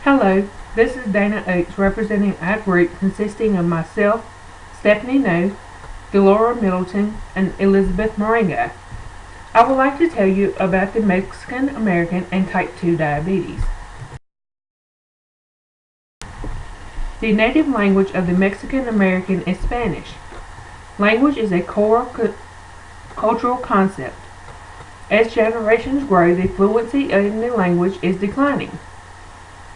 Hello, this is Dana Oates representing our group consisting of myself, Stephanie No, Delora Middleton, and Elizabeth Moringa. I would like to tell you about the Mexican American and type 2 diabetes. The native language of the Mexican American is Spanish. Language is a core cultural concept. As generations grow, the fluency in the language is declining.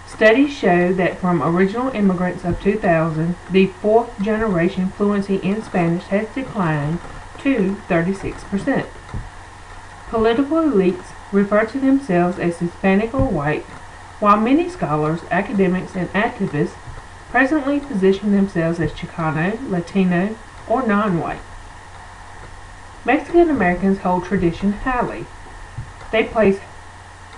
Studies show that from original immigrants of 2000, the fourth generation fluency in Spanish has declined to 36%. Political elites refer to themselves as Hispanic or white, while many scholars, academics, and activists presently position themselves as Chicano, Latino, or non-white. Mexican Americans hold tradition highly. They place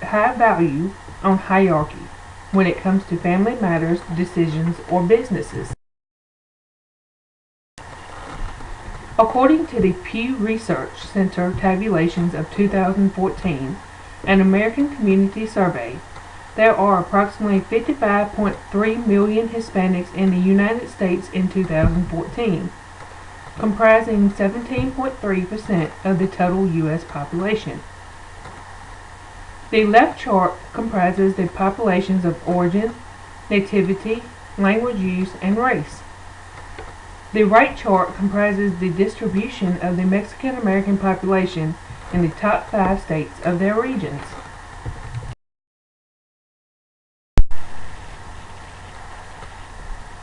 high value on hierarchy when it comes to family matters, decisions, or businesses. According to the Pew Research Center tabulations of 2014, an American Community Survey, there are approximately 55.3 million Hispanics in the United States in 2014, comprising 17.3% of the total U.S. population. The left chart comprises the populations of origin, nativity, language use, and race. The right chart comprises the distribution of the Mexican American population in the top 5 states of their regions.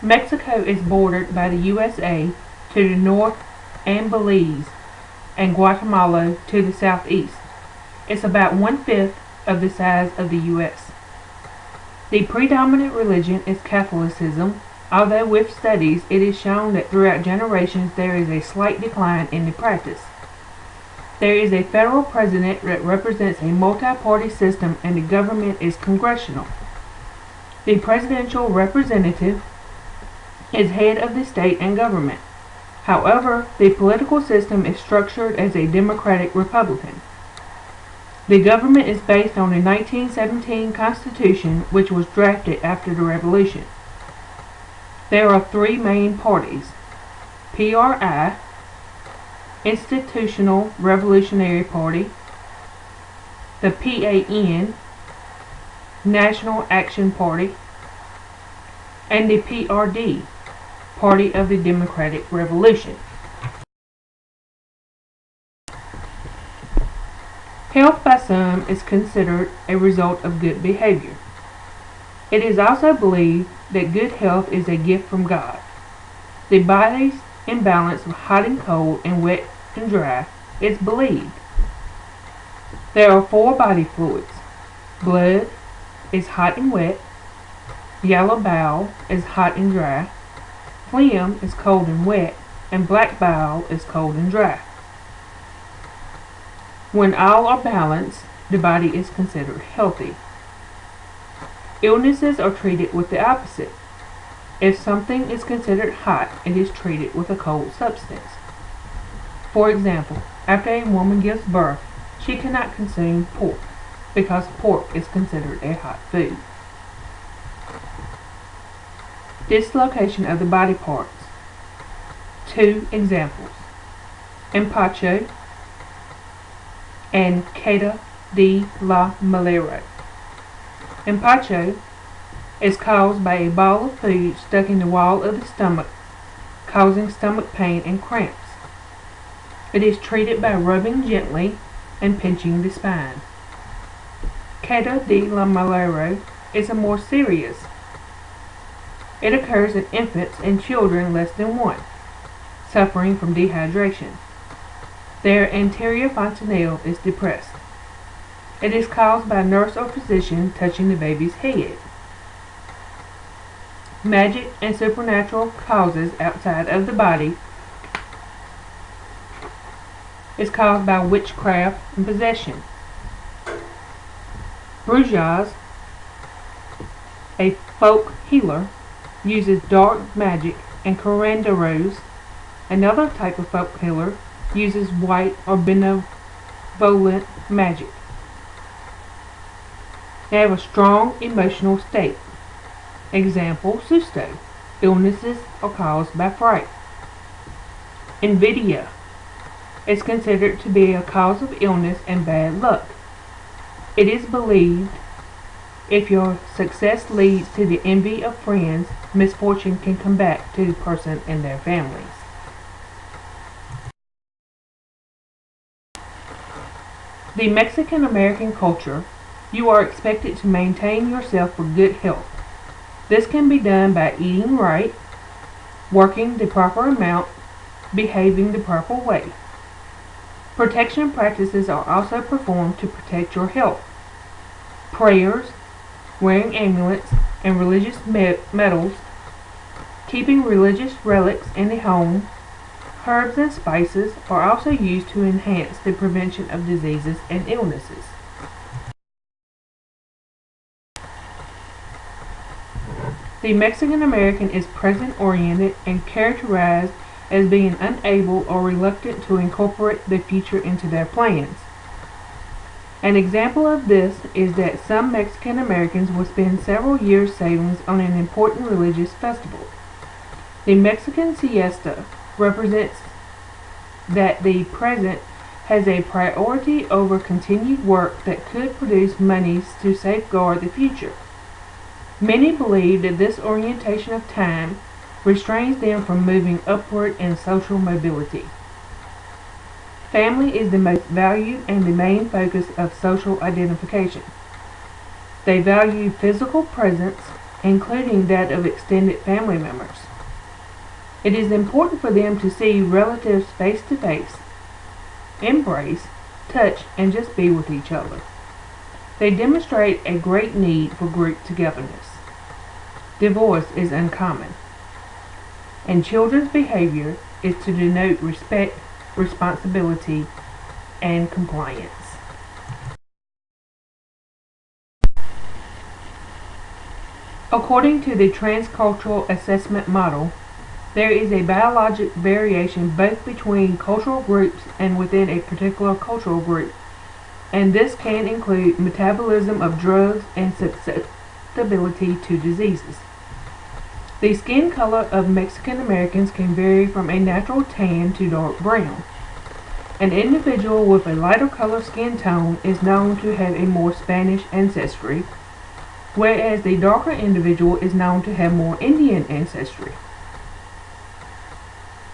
Mexico is bordered by the USA to the north and Belize and Guatemala to the southeast. It's about 1/5 of the size of the U.S. The predominant religion is Catholicism, although with studies it is shown that throughout generations there is a slight decline in the practice. There is a federal president that represents a multi-party system and the government is congressional. The presidential representative is head of the state and government. However, the political system is structured as a Democratic Republican. The government is based on the 1917 Constitution, which was drafted after the Revolution. There are 3 main parties: PRI, Institutional Revolutionary Party; the PAN, National Action Party; and the PRD, Party of the Democratic Revolution. Health by some is considered a result of good behavior. It is also believed that good health is a gift from God. The body's imbalance of hot and cold and wet and dry is believed. There are 4 body fluids. Blood is hot and wet. Yellow bile is hot and dry. Phlegm is cold and wet. And black bile is cold and dry. When all are balanced, the body is considered healthy. Illnesses are treated with the opposite. If something is considered hot, it is treated with a cold substance. For example, after a woman gives birth, she cannot consume pork because pork is considered a hot food. Dislocation of the body parts. 2 examples: empacho and Queda de la Malera. Empacho is caused by a ball of food stuck in the wall of the stomach, causing stomach pain and cramps. It is treated by rubbing gently and pinching the spine. Queda de la Malera is a more serious. It occurs in infants and children less than 1, suffering from dehydration. Their anterior fontanelle is depressed. It is caused by a nurse or physician touching the baby's head. Magic and supernatural causes outside of the body is caused by witchcraft and possession. Brujas, a folk healer, uses dark magic, and curanderos, another type of folk healer, uses white or benevolent magic. They have a strong emotional state. Example, susto. Illnesses are caused by fright. Invidia is considered to be a cause of illness and bad luck. It is believed if your success leads to the envy of friends, misfortune can come back to the person and their families. The Mexican American culture, you are expected to maintain yourself for good health. This can be done by eating right, working the proper amount, behaving the proper way. Protection practices are also performed to protect your health. Prayers, wearing amulets and religious medals, keeping religious relics in the home, herbs and spices are also used to enhance the prevention of diseases and illnesses. The Mexican American is present-oriented and characterized as being unable or reluctant to incorporate the future into their plans. An example of this is that some Mexican Americans will spend several years' savings on an important religious festival. The Mexican siesta represents that the present has a priority over continued work that could produce monies to safeguard the future. Many believe that this orientation of time restrains them from moving upward in social mobility. Family is the most valued and the main focus of social identification. They value physical presence, including that of extended family members. It is important for them to see relatives face to face, embrace, touch, and just be with each other. They demonstrate a great need for group togetherness. Divorce is uncommon, and children's behavior is to denote respect, responsibility, and compliance. According to the Transcultural Assessment Model, there is a biologic variation both between cultural groups and within a particular cultural group, and this can include metabolism of drugs and susceptibility to diseases. The skin color of Mexican Americans can vary from a natural tan to dark brown. An individual with a lighter color skin tone is known to have a more Spanish ancestry, whereas the darker individual is known to have more Indian ancestry.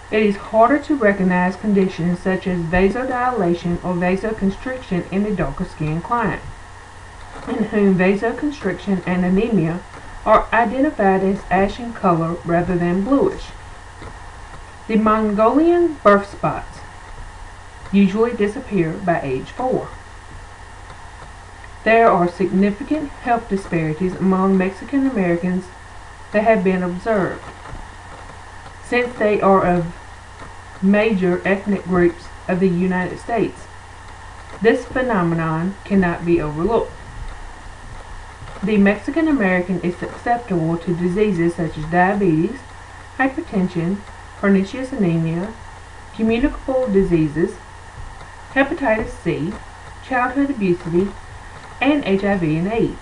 It is harder to recognize conditions such as vasodilation or vasoconstriction in the darker skin client, in whom vasoconstriction and anemia are identified as ashen color rather than bluish. The Mongolian birth spots usually disappear by age 4. There are significant health disparities among Mexican Americans that have been observed. Since they are of major ethnic groups of the United States, this phenomenon cannot be overlooked. The Mexican American is susceptible to diseases such as diabetes, hypertension, pernicious anemia, communicable diseases, hepatitis C, childhood obesity, and HIV and AIDS.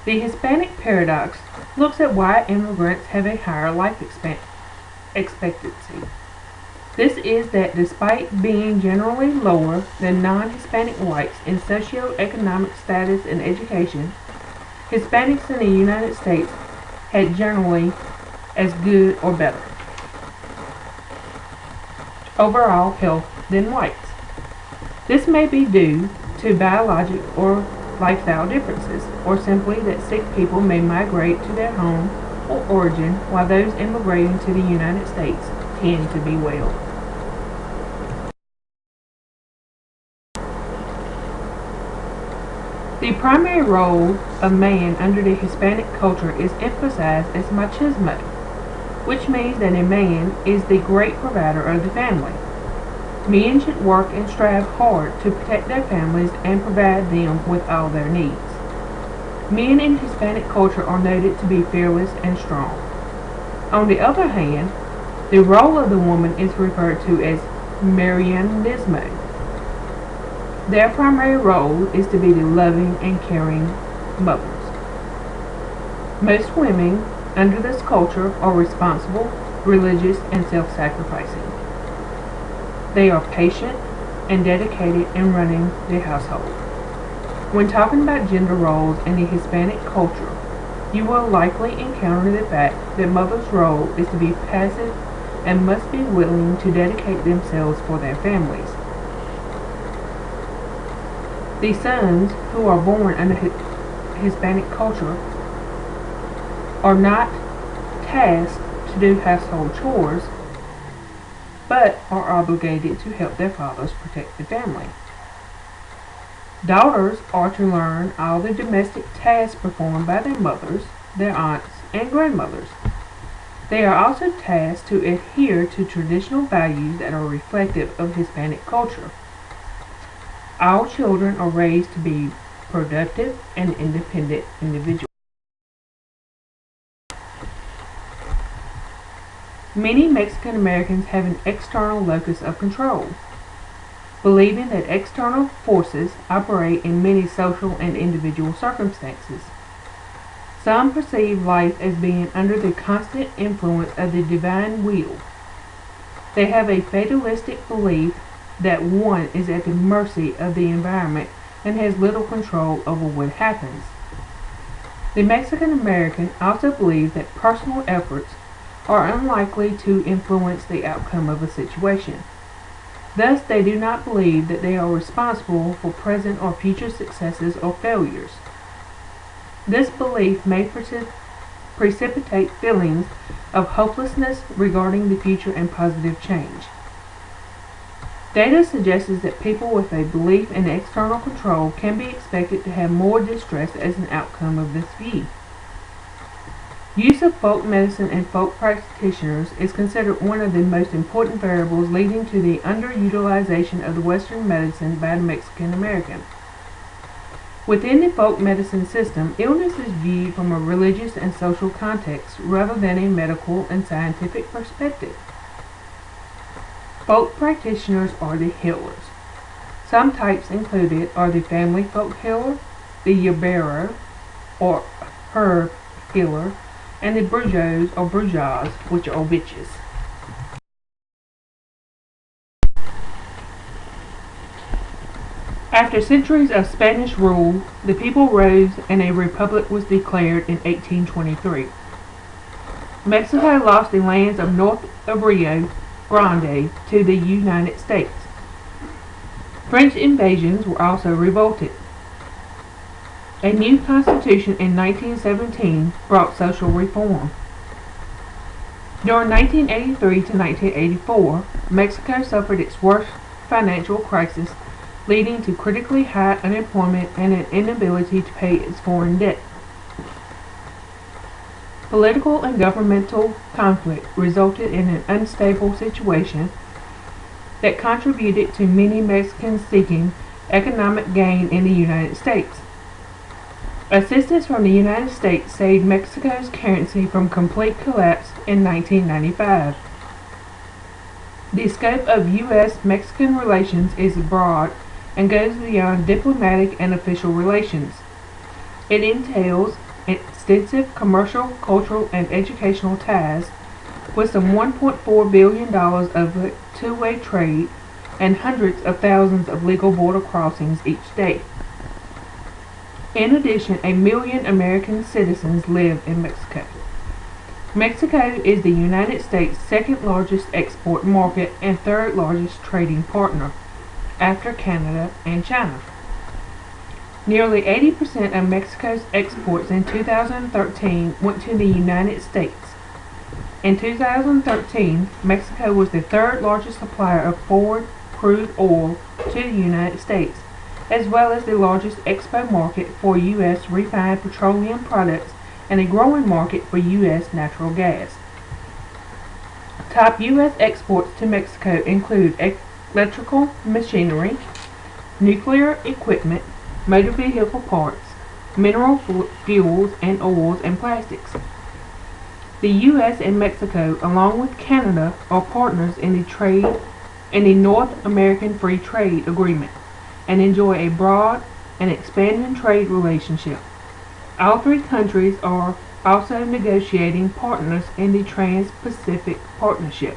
The Hispanic paradox looks at why immigrants have a higher life expectancy. This is that despite being generally lower than non-Hispanic whites in socioeconomic status and education, Hispanics in the United States had generally as good or better overall health than whites. This may be due to biologic or lifestyle differences, or simply that sick people may migrate to their home or origin while those immigrating to the United States tend to be well. The primary role of man under the Hispanic culture is emphasized as machismo, which means that a man is the great provider of the family. Men should work and strive hard to protect their families and provide them with all their needs. Men in Hispanic culture are noted to be fearless and strong. On the other hand, the role of the woman is referred to as Marianismo. Their primary role is to be the loving and caring mothers. Most women under this culture are responsible, religious, and self-sacrificing. They are patient and dedicated in running the household. When talking about gender roles in the Hispanic culture, you will likely encounter the fact that mother's role is to be passive and must be willing to dedicate themselves for their families. The sons who are born under Hispanic culture are not tasked to do household chores, but are obligated to help their fathers protect the family. Daughters are to learn all the domestic tasks performed by their mothers, their aunts, and grandmothers. They are also tasked to adhere to traditional values that are reflective of Hispanic culture. All children are raised to be productive and independent individuals. Many Mexican Americans have an external locus of control, believing that external forces operate in many social and individual circumstances. Some perceive life as being under the constant influence of the divine will. They have a fatalistic belief that one is at the mercy of the environment and has little control over what happens. The Mexican American also believes that personal efforts are unlikely to influence the outcome of a situation. Thus, they do not believe that they are responsible for present or future successes or failures. This belief may precipitate feelings of hopelessness regarding the future and positive change. Data suggests that people with a belief in external control can be expected to have more distress as an outcome of this view. Use of folk medicine and folk practitioners is considered one of the most important variables leading to the underutilization of the Western medicine by the Mexican American. Within the folk medicine system, illness is viewed from a religious and social context rather than a medical and scientific perspective. Folk practitioners are the healers. Some types included are the family folk healer, the yerbero or herb healer, and the brujos or brujas, which are witches. After centuries of Spanish rule, the people rose and a republic was declared in 1823. Mexico lost the lands of north of Rio Grande to the United States. French invasions were also revolted. A new constitution in 1917 brought social reform. During 1983 to 1984, Mexico suffered its worst financial crisis, leading to critically high unemployment and an inability to pay its foreign debt. Political and governmental conflict resulted in an unstable situation that contributed to many Mexicans seeking economic gain in the United States. Assistance from the United States saved Mexico's currency from complete collapse in 1995. The scope of U.S.-Mexican relations is broad and goes beyond diplomatic and official relations. It entails extensive commercial, cultural, and educational ties, with some $1.4 billion of two-way trade and hundreds of thousands of legal border crossings each day. In addition, 1 million American citizens live in Mexico. Mexico is the United States' second largest export market and third largest trading partner, after Canada and China. Nearly 80% of Mexico's exports in 2013 went to the United States. In 2013, Mexico was the third largest supplier of foreign crude oil to the United States, as well as the largest export market for U.S. refined petroleum products and a growing market for U.S. natural gas. Top U.S. exports to Mexico include electrical machinery, nuclear equipment, motor vehicle parts, mineral fuels, and oils and plastics. The U.S. and Mexico, along with Canada, are partners in the North American Free Trade Agreement and enjoy a broad and expanding trade relationship. All three countries are also negotiating partners in the Trans-Pacific Partnership,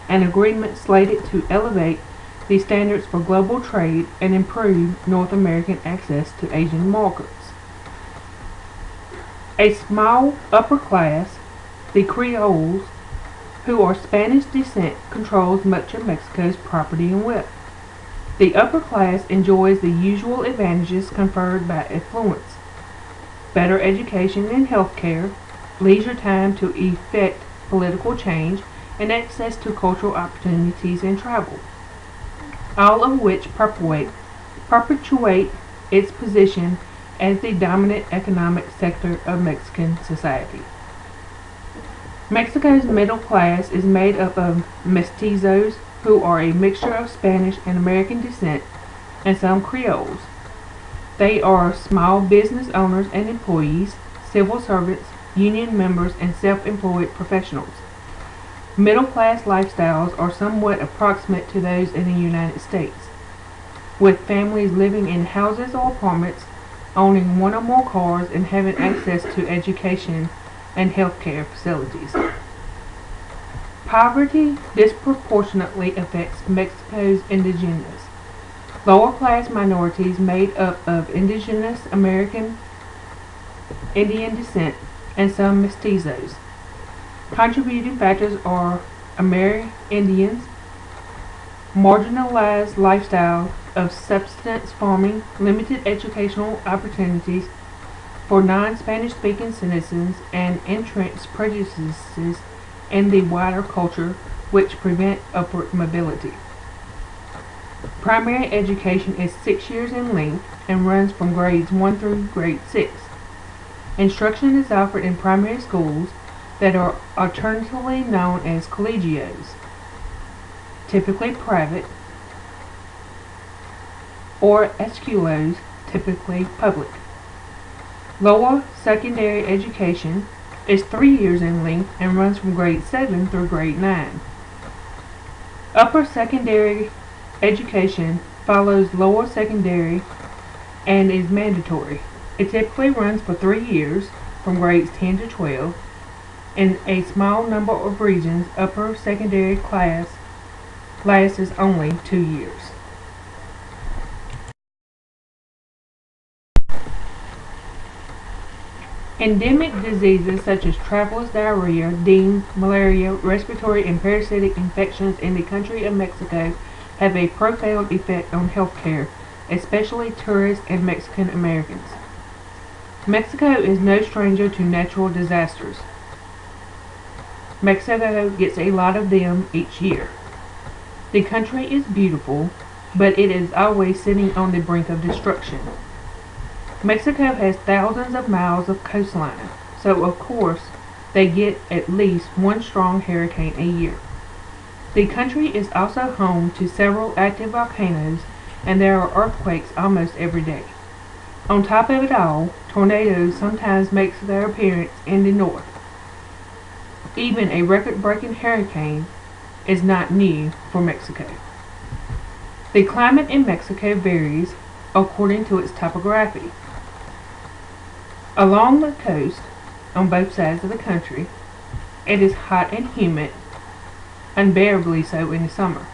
an agreement slated to elevate the standards for global trade and improve North American access to Asian markets. A small upper class, the Creoles, who are Spanish descent, controls much of Mexico's property and wealth. The upper class enjoys the usual advantages conferred by affluence: better education and health care, leisure time to effect political change, and access to cultural opportunities and travel, all of which perpetuate its position as the dominant economic sector of Mexican society. Mexico's middle class is made up of mestizos, who are a mixture of Spanish and American descent, and some Creoles. They are small business owners and employees, civil servants, union members, and self-employed professionals. Middle-class lifestyles are somewhat approximate to those in the United States, with families living in houses or apartments, owning one or more cars, and having access to education and healthcare facilities. Poverty disproportionately affects Mexico's indigenous, lower-class minorities made up of indigenous American Indian descent and some mestizos. Contributing factors are Amerindians, marginalized lifestyle of subsistence farming, limited educational opportunities for non-Spanish speaking citizens, and entrenched prejudices in the wider culture which prevent upward mobility. Primary education is 6 years in length and runs from grades 1 through grade 6. Instruction is offered in primary schools that are alternatively known as colegios, typically private, or escuelas, typically public. Lower secondary education is 3 years in length and runs from grade 7 through grade 9. Upper secondary education follows lower secondary and is mandatory. It typically runs for 3 years, from grades 10 to 12. In a small number of regions, upper secondary class lasts only 2 years. Endemic diseases such as traveler's diarrhea, dengue, malaria, respiratory and parasitic infections in the country of Mexico have a profound effect on healthcare, especially tourists and Mexican Americans. Mexico is no stranger to natural disasters. Mexico gets a lot of them each year. The country is beautiful, but it is always sitting on the brink of destruction. Mexico has thousands of miles of coastline, so of course they get at least one strong hurricane a year. The country is also home to several active volcanoes, and there are earthquakes almost every day. On top of it all, tornadoes sometimes make their appearance in the north. Even a record-breaking hurricane is not new for Mexico. The climate in Mexico varies according to its topography. Along the coast, on both sides of the country, it is hot and humid, unbearably so in the summer.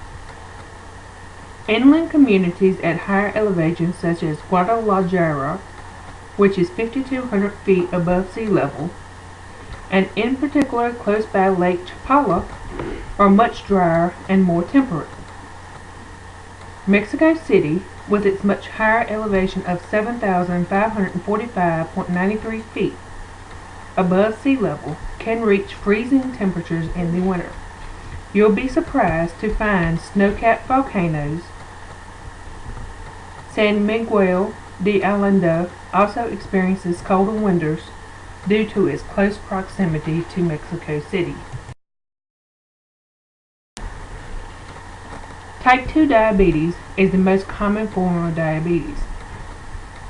Inland communities at higher elevations such as Guadalajara, which is 5,200 feet above sea level, and in particular close by Lake Chapala, are much drier and more temperate. Mexico City, with its much higher elevation of 7,545.93 feet above sea level, can reach freezing temperatures in the winter. You'll be surprised to find snow-capped volcanoes. San Miguel de Allende also experiences colder winters due to its close proximity to Mexico City. Type 2 diabetes is the most common form of diabetes.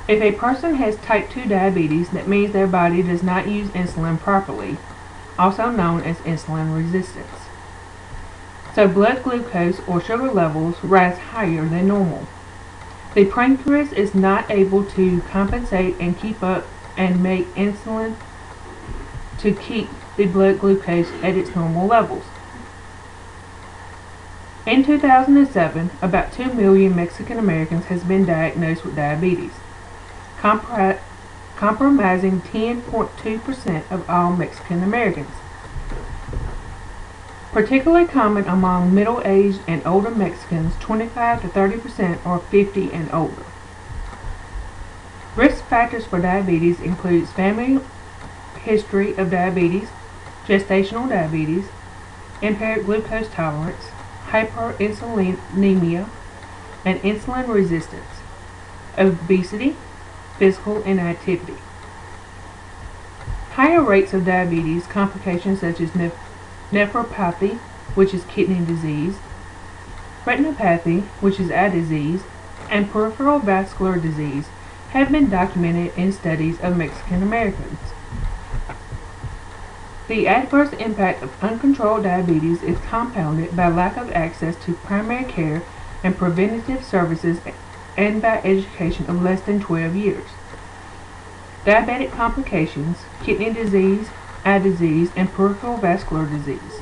If a person has type 2 diabetes, that means their body does not use insulin properly, also known as insulin resistance. So blood glucose or sugar levels rise higher than normal. The pancreas is not able to compensate and keep up and make insulin to keep the blood glucose at its normal levels. In 2007, about 2 million Mexican Americans has been diagnosed with diabetes, compromising 10.2% of all Mexican Americans. Particularly common among middle-aged and older Mexicans, 25 to 30% are 50 and older. Risk factors for diabetes include family history of diabetes, gestational diabetes, impaired glucose tolerance, hyperinsulinemia, and insulin resistance, obesity, physical inactivity. Higher rates of diabetes complications such as nephropathy, which is kidney disease, retinopathy, which is eye disease, and peripheral vascular disease have been documented in studies of Mexican Americans. The adverse impact of uncontrolled diabetes is compounded by lack of access to primary care and preventative services and by education of less than 12 years. Diabetic complications, kidney disease, eye disease, and peripheral vascular disease.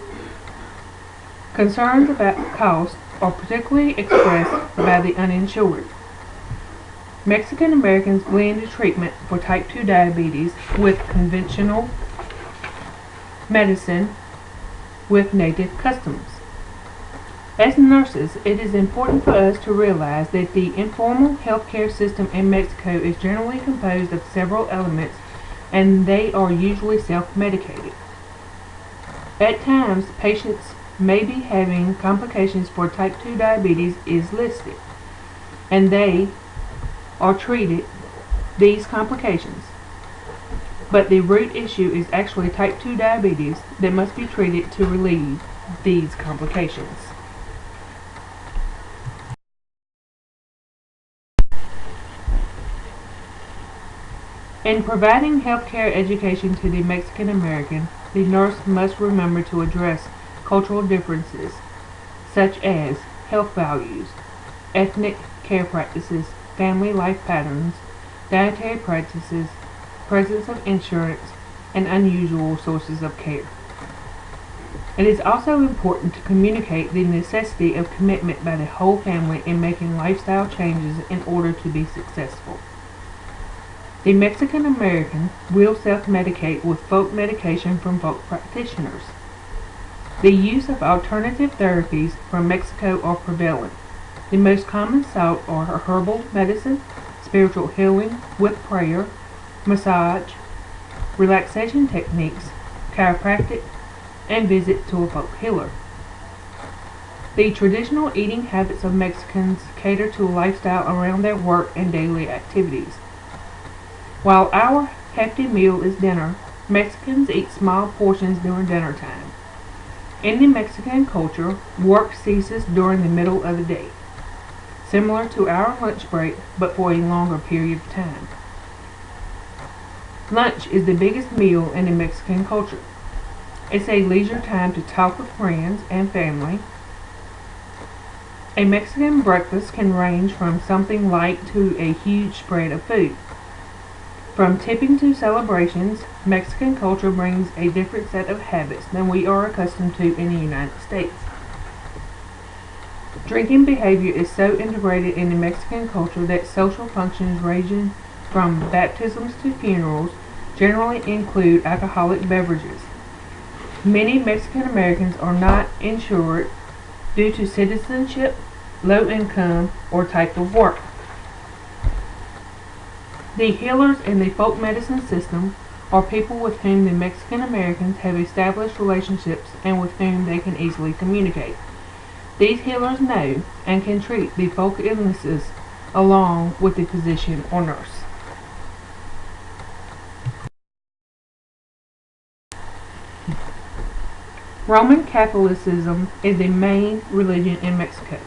Concerns about cost are particularly expressed by the uninsured. Mexican Americans blend treatment for type 2 diabetes with conventional medicine with native customs. As nurses, it is important for us to realize that the informal healthcare system in Mexico is generally composed of several elements, and they are usually self-medicated. At times, patients may be having complications for type 2 diabetes is listed, and they are treated these complications. But the root issue is actually type 2 diabetes that must be treated to relieve these complications. In providing healthcare education to the Mexican American, the nurse must remember to address cultural differences such as health values, ethnic care practices, family life patterns, dietary practices, presence of insurance, and unusual sources of care. It is also important to communicate the necessity of commitment by the whole family in making lifestyle changes in order to be successful. The Mexican American will self-medicate with folk medication from folk practitioners. The use of alternative therapies from Mexico are prevalent. The most common sought are herbal medicine, spiritual healing with prayer, massage, relaxation techniques, chiropractic, and visit to a folk healer. The traditional eating habits of Mexicans cater to a lifestyle around their work and daily activities. While our hefty meal is dinner, Mexicans eat small portions during dinner time. In the Mexican culture, work ceases during the middle of the day, similar to our lunch break, but for a longer period of time. Lunch is the biggest meal in the Mexican culture. It's a leisure time to talk with friends and family. A Mexican breakfast can range from something light to a huge spread of food. From tipping to celebrations, Mexican culture brings a different set of habits than we are accustomed to in the United States. Drinking behavior is so integrated in the Mexican culture that social functions ranging from baptisms to funerals generally include alcoholic beverages. Many Mexican Americans are not insured due to citizenship, low income, or type of work. The healers in the folk medicine system are people with whom the Mexican Americans have established relationships and with whom they can easily communicate. These healers know and can treat the folk illnesses along with the physician or nurse. Roman Catholicism is the main religion in Mexico.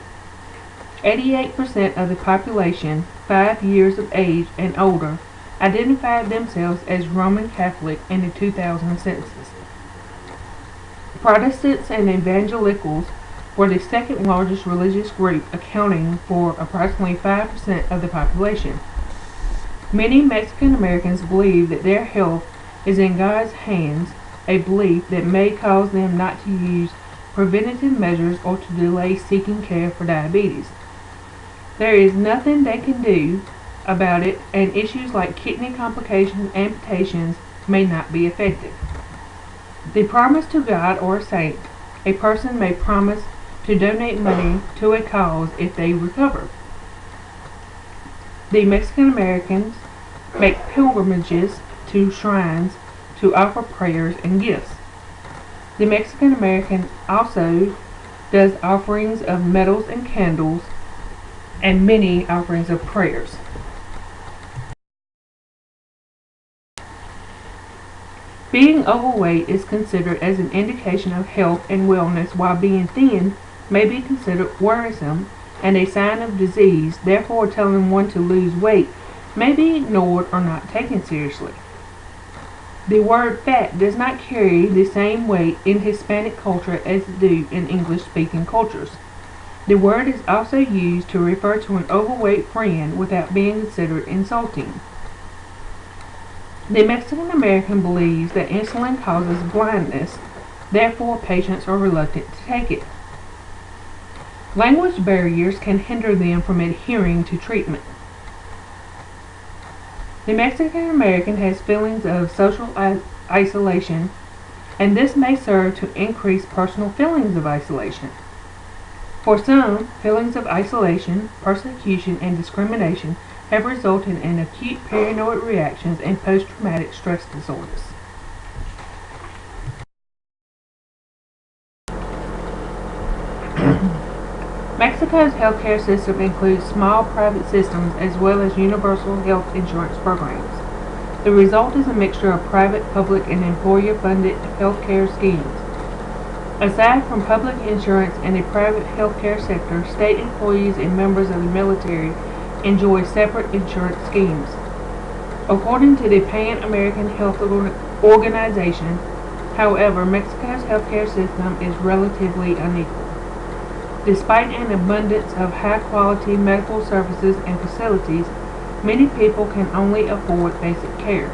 88% of the population 5 years of age and older identified themselves as Roman Catholic in the 2000 census. Protestants and evangelicals were the second largest religious group, accounting for approximately 5% of the population. Many Mexican Americans believe that their health is in God's hands a belief that may cause them not to use preventative measures or to delay seeking care for diabetes. There is nothing they can do about it, and issues like kidney complications and amputations may not be effective. The promise to God or a saint. A person may promise to donate money to a cause if they recover. The Mexican Americans make pilgrimages to shrines to offer prayers and gifts. The Mexican American also does offerings of medals and candles and many offerings of prayers. Being overweight is considered as an indication of health and wellness, while being thin may be considered worrisome and a sign of disease. Therefore, telling one to lose weight may be ignored or not taken seriously. The word fat does not carry the same weight in Hispanic culture as it do in English-speaking cultures. The word is also used to refer to an overweight friend without being considered insulting. The Mexican American believes that insulin causes blindness, therefore patients are reluctant to take it. Language barriers can hinder them from adhering to treatment. The Mexican American has feelings of social isolation, and this may serve to increase personal feelings of isolation. For some, feelings of isolation, persecution, and discrimination have resulted in acute paranoid reactions and post-traumatic stress disorders. Mexico's healthcare system includes small private systems as well as universal health insurance programs. The result is a mixture of private, public, and employer-funded healthcare schemes. Aside from public insurance and the private healthcare sector, state employees and members of the military enjoy separate insurance schemes. According to the Pan American Health Organization, however, Mexico's healthcare system is relatively unequal. Despite an abundance of high-quality medical services and facilities, many people can only afford basic care.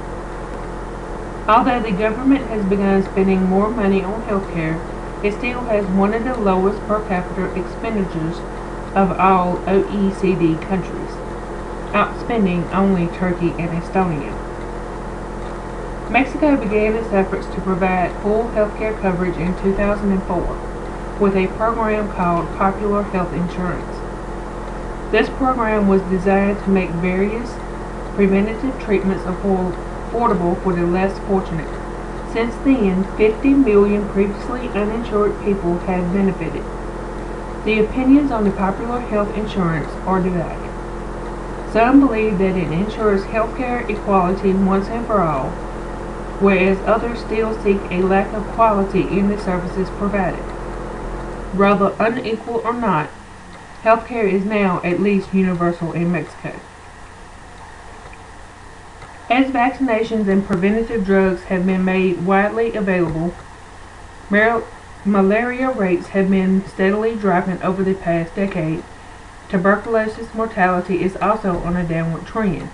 Although the government has begun spending more money on healthcare, it still has one of the lowest per capita expenditures of all OECD countries, outspending only Turkey and Estonia. Mexico began its efforts to provide full healthcare coverage in 2004 with a program called Popular Health Insurance. This program was designed to make various preventative treatments affordable for the less fortunate. Since then, 50 million previously uninsured people have benefited. The opinions on the popular health insurance are divided. Some believe that it ensures healthcare equality once and for all, whereas others still seek a lack of quality in the services provided. Whether unequal or not, healthcare is now at least universal in Mexico. As vaccinations and preventative drugs have been made widely available, malaria rates have been steadily dropping over the past decade. Tuberculosis mortality is also on a downward trend.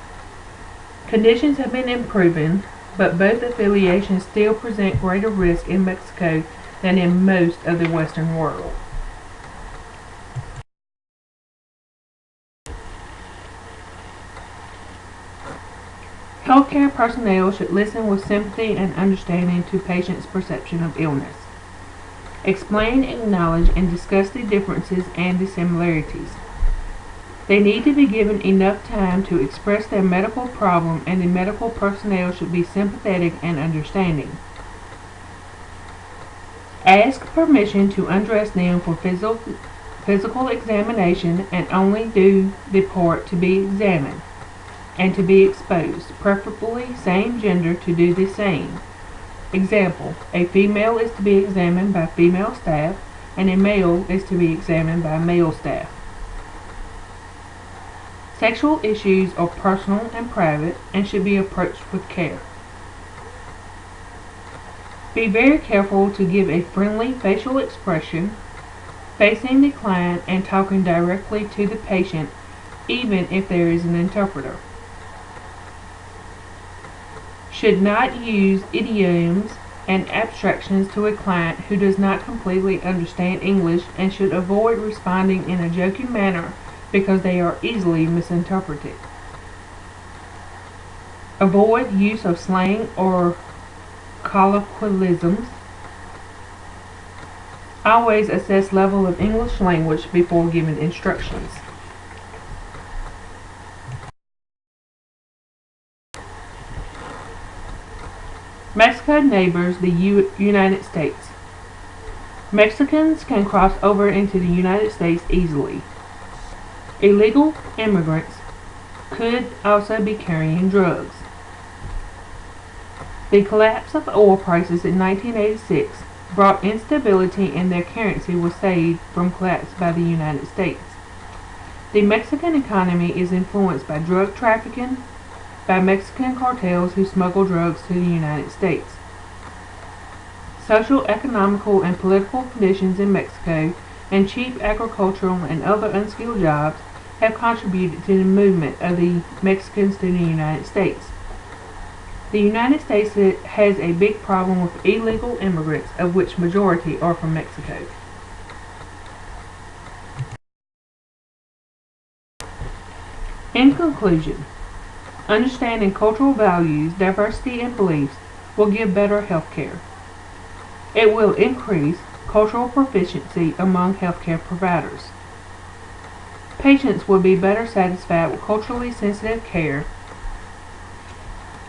Conditions have been improving, but both affiliations still present greater risk in Mexico than in most of the Western world. Healthcare personnel should listen with sympathy and understanding to patients' perception of illness. Explain, acknowledge, and discuss the differences and the similarities. They need to be given enough time to express their medical problem, and the medical personnel should be sympathetic and understanding. Ask permission to undress them for physical examination and only do the part to be examined and to be exposed, preferably same gender to do the same. Example, a female is to be examined by female staff and a male is to be examined by male staff. Sexual issues are personal and private and should be approached with care. Be very careful to give a friendly facial expression, facing the client and talking directly to the patient, even if there is an interpreter. Should not use idioms and abstractions to a client who does not completely understand English and should avoid responding in a joking manner because they are easily misinterpreted. Avoid use of slang or colloquialisms. Always assess level of English language before giving instructions. Mexico neighbors the United States. Mexicans can cross over into the United States easily. Illegal immigrants could also be carrying drugs. The collapse of oil prices in 1986 brought instability in their currency was saved from collapse by the United States. The Mexican economy is influenced by drug trafficking, by Mexican cartels who smuggle drugs to the United States. Social, economical, and political conditions in Mexico and cheap agricultural and other unskilled jobs have contributed to the movement of the Mexicans to the United States. The United States has a big problem with illegal immigrants, of which majority are from Mexico. In conclusion, understanding cultural values, diversity, and beliefs will give better health care. It will increase cultural proficiency among healthcare providers. Patients will be better satisfied with culturally sensitive care,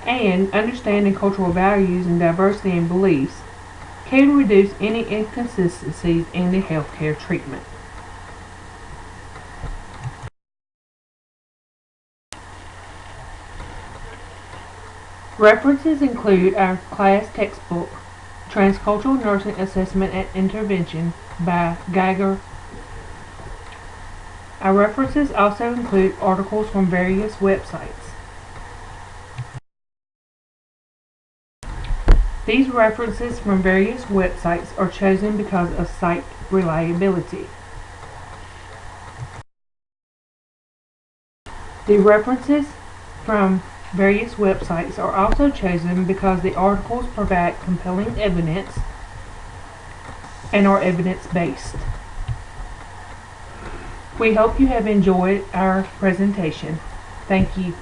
and understanding cultural values and diversity in beliefs can reduce any inconsistencies in the healthcare treatment. References include our class textbook, Transcultural Nursing Assessment and Intervention by Geiger. Our references also include articles from various websites. These references from various websites are chosen because of site reliability. The references from various websites are also chosen because the articles provide compelling evidence and are evidence-based. We hope you have enjoyed our presentation. Thank you.